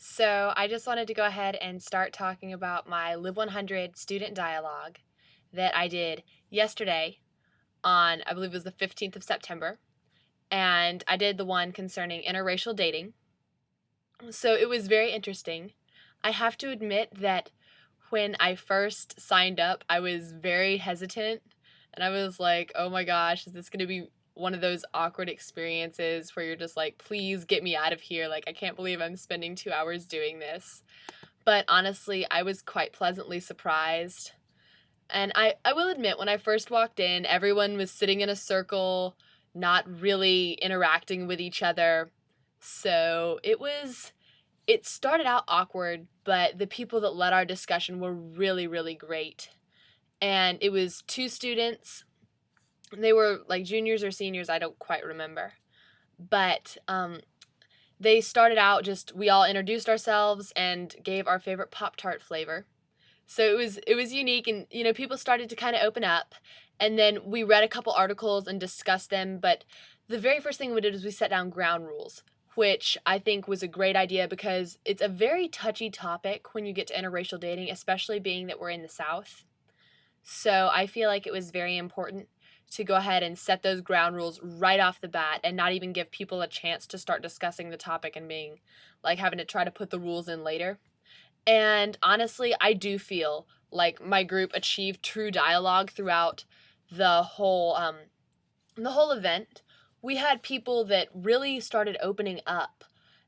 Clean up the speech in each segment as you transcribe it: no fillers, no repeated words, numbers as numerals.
So, I just wanted to go ahead and start talking about my Lib 100 student dialogue that I did yesterday on, I believe it was the 15th of September. And I did the one concerning interracial dating. So, it was very interesting. I have to admit that when I first signed up, I was very hesitant. And I was like, oh my gosh, is this going to be one of those awkward experiences where you're just like, please get me out of here? Like, I can't believe I'm spending 2 hours doing this. But honestly, I was quite pleasantly surprised. And I will admit, when I first walked in, everyone was sitting in a circle, not really interacting with each other. So it started out awkward, but the people that led our discussion were really, really great. And it was two students. They were like juniors or seniors, I don't quite remember. But they started out just, we all introduced ourselves and gave our favorite Pop Tart flavor. So it was unique, and people started to kind of open up, and then we read a couple articles and discussed them. But the very first thing we did was we set down ground rules, which I think was a great idea because it's a very touchy topic when you get to interracial dating, especially being that we're in the South. So I feel like it was very important to go ahead and set those ground rules right off the bat and not even give people a chance to start discussing the topic and being like having to try to put the rules in later. And honestly, I do feel like my group achieved true dialogue throughout the whole event. We had people that really started opening up.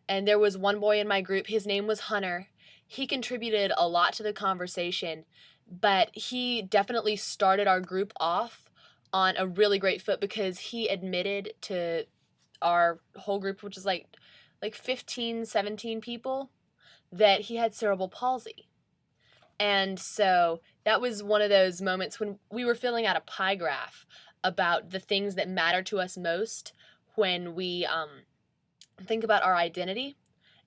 And there was one boy in my group, his name was Hunter. He contributed a lot to the conversation, but he definitely started our group off on a really great foot because he admitted to our whole group, which is like 15, 17 people, that he had cerebral palsy. And so that was one of those moments when we were filling out a pie graph about the things that matter to us most when we think about our identity.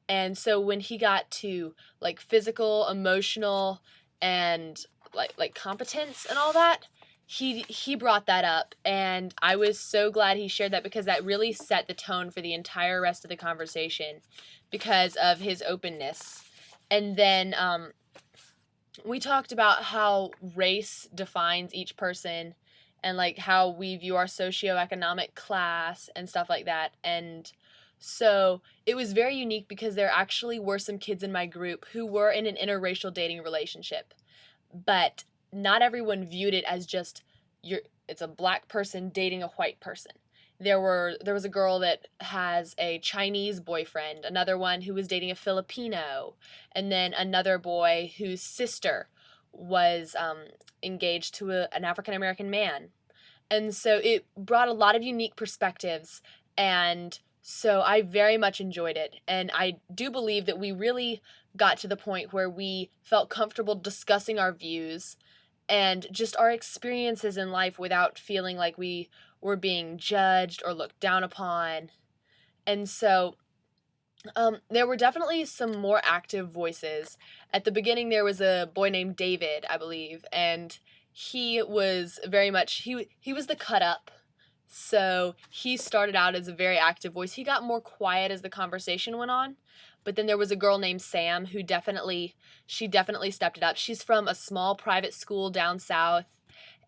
And so when he got to like physical, emotional, and like competence and all that, he brought that up, and I was so glad he shared that because that really set the tone for the entire rest of the conversation because of his openness. And then we talked about how race defines each person and like how we view our socioeconomic class and stuff like that. And so it was very unique because there actually were some kids in my group who were in an interracial dating relationship, but not everyone viewed it as just it's a black person dating a white person. There was a girl that has a Chinese boyfriend, another one who was dating a Filipino, and then another boy whose sister was engaged to an African American man. And so it brought a lot of unique perspectives, and so I very much enjoyed it. And I do believe that we really got to the point where we felt comfortable discussing our views and just our experiences in life without feeling like we were being judged or looked down upon. And so there were definitely some more active voices. At the beginning, there was a boy named David, I believe, and he was very much he was the cut up. So he started out as a very active voice. He got more quiet as the conversation went on. But then there was a girl named Sam who definitely stepped it up. She's from a small private school down south,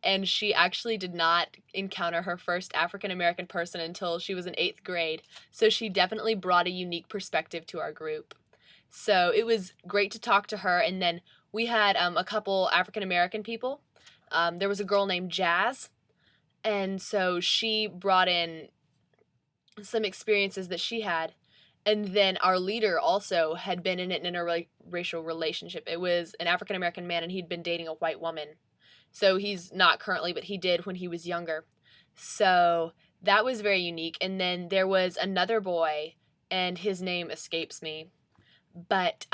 and she actually did not encounter her first African American person until she was in 8th grade. So she definitely brought a unique perspective to our group. So it was great to talk to her. And then we had a couple African American people. There was a girl named Jazz, and so she brought in some experiences that she had. And then our leader also had been in an interracial relationship. It was an African American man, and he'd been dating a white woman. So he's not currently, but he did when he was younger. So that was very unique. And then there was another boy, and his name escapes me, but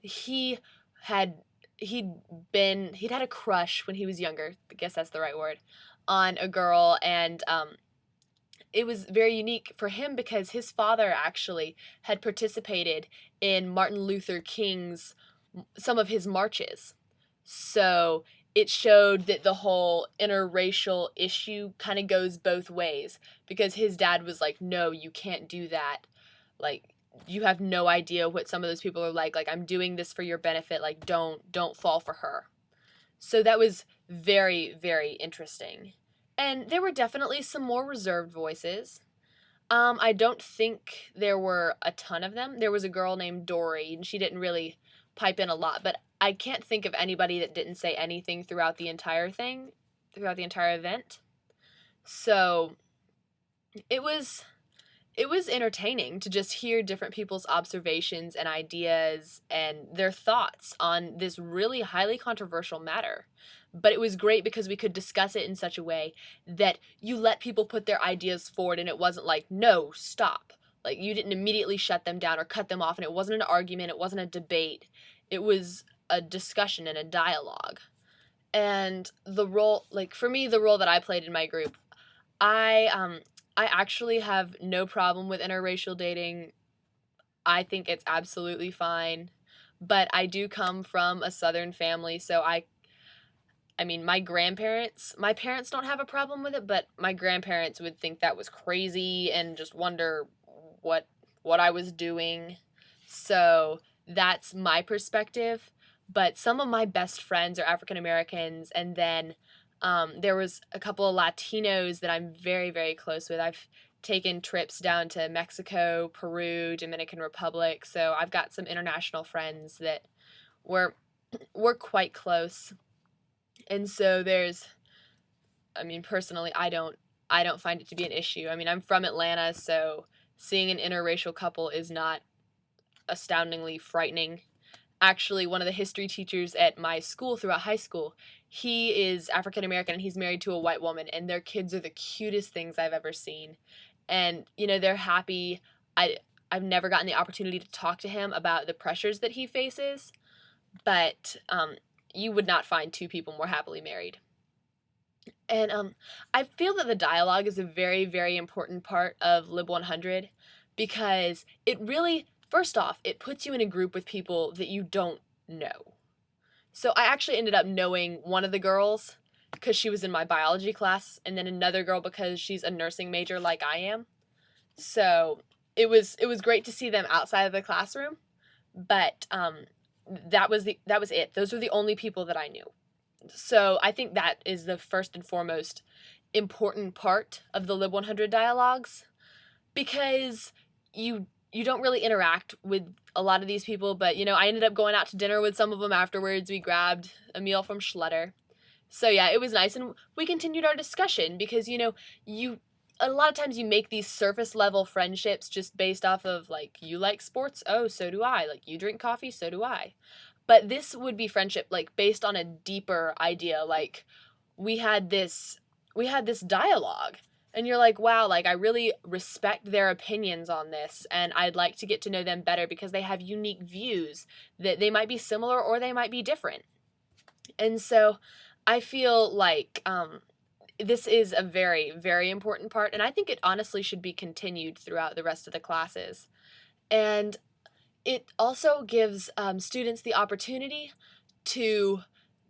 he had he'd had a crush when he was younger. I guess that's the right word, on a girl, and it was very unique for him because his father actually had participated in Martin Luther King's some of his marches. So it showed that the whole interracial issue kind of goes both ways because his dad was like, "No, you can't do that. Like you have no idea what some of those people are like I'm doing this for your benefit, like don't fall for her. So that was very, very interesting. And there were definitely some more reserved voices. I don't think there were a ton of them. There was a girl named Dory, and she didn't really pipe in a lot, but I can't think of anybody that didn't say anything throughout the entire thing, throughout the entire event. So it was it was entertaining to just hear different people's observations and ideas and their thoughts on this really highly controversial matter. But it was great because we could discuss it in such a way that you let people put their ideas forward and it wasn't like, no, stop. Like you didn't immediately shut them down or cut them off, and it wasn't an argument, it wasn't a debate. It was a discussion and a dialogue. And the role, like for me, the role that I played in my group, I actually have no problem with interracial dating. I think it's absolutely fine. But I do come from a southern family, so I mean, my parents don't have a problem with it, but my grandparents would think that was crazy and just wonder what what I was doing. So, that's my perspective, but some of my best friends are African Americans, and then there was a couple of Latinos that I'm very, very close with. I've taken trips down to Mexico, Peru, Dominican Republic, so I've got some international friends that we're we're quite close. And so there's I mean, personally, I don't find it to be an issue. I mean, I'm from Atlanta, so seeing an interracial couple is not astoundingly frightening. Actually, one of the history teachers at my school throughout high school, he is African American and he's married to a white woman, and their kids are the cutest things I've ever seen. And they're happy. I've never gotten the opportunity to talk to him about the pressures that he faces, but you would not find two people more happily married. And I feel that the dialogue is a very, very important part of Lib 100 because it really, first off, it puts you in a group with people that you don't know. So I actually ended up knowing one of the girls because she was in my biology class, and then another girl because she's a nursing major like I am. So it was great to see them outside of the classroom, but that was it. Those were the only people that I knew. So I think that is the first and foremost important part of the Lib 100 dialogues because you don't really interact with a lot of these people, but I ended up going out to dinner with some of them afterwards. We grabbed a meal from Schlutter. So yeah, it was nice, and we continued our discussion because you a lot of times you make these surface level friendships just based off of like you like sports, oh so do I, like you drink coffee, so do I. But this would be friendship like based on a deeper idea, like we had this we had this dialogue, and you're like, wow, like I really respect their opinions on this, and I'd like to get to know them better because they have unique views that they might be similar or they might be different. And so I feel like this is a very, very important part, and I think it honestly should be continued throughout the rest of the classes. And it also gives students the opportunity to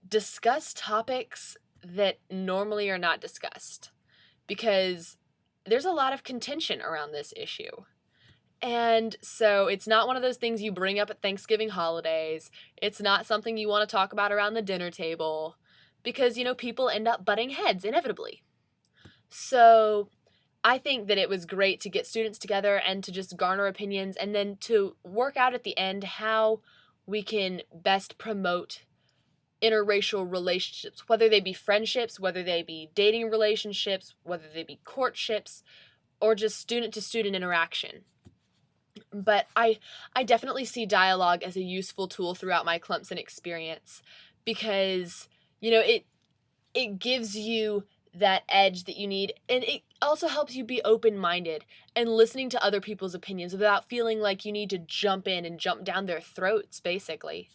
discuss topics that normally are not discussed because there's a lot of contention around this issue. And so it's not one of those things you bring up at Thanksgiving holidays. It's not something you want to talk about around the dinner table because, people end up butting heads inevitably. So I think that it was great to get students together and to just garner opinions and then to work out at the end how we can best promote interracial relationships, whether they be friendships, whether they be dating relationships, whether they be courtships, or just student to student interaction. But I definitely see dialogue as a useful tool throughout my Clemson experience because it gives you that edge that you need, and it also helps you be open-minded and listening to other people's opinions without feeling like you need to jump in and jump down their throats basically.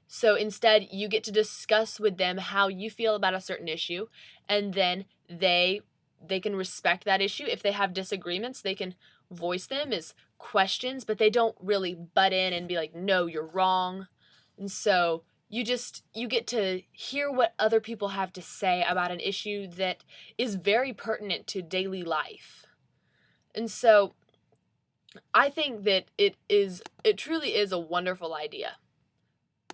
So instead you get to discuss with them how you feel about a certain issue, and then they can respect that issue. If they have disagreements, they can voice them as questions, but they don't really butt in and be like, no, you're wrong. And so you get to hear what other people have to say about an issue that is very pertinent to daily life. And so I think that it truly is a wonderful idea.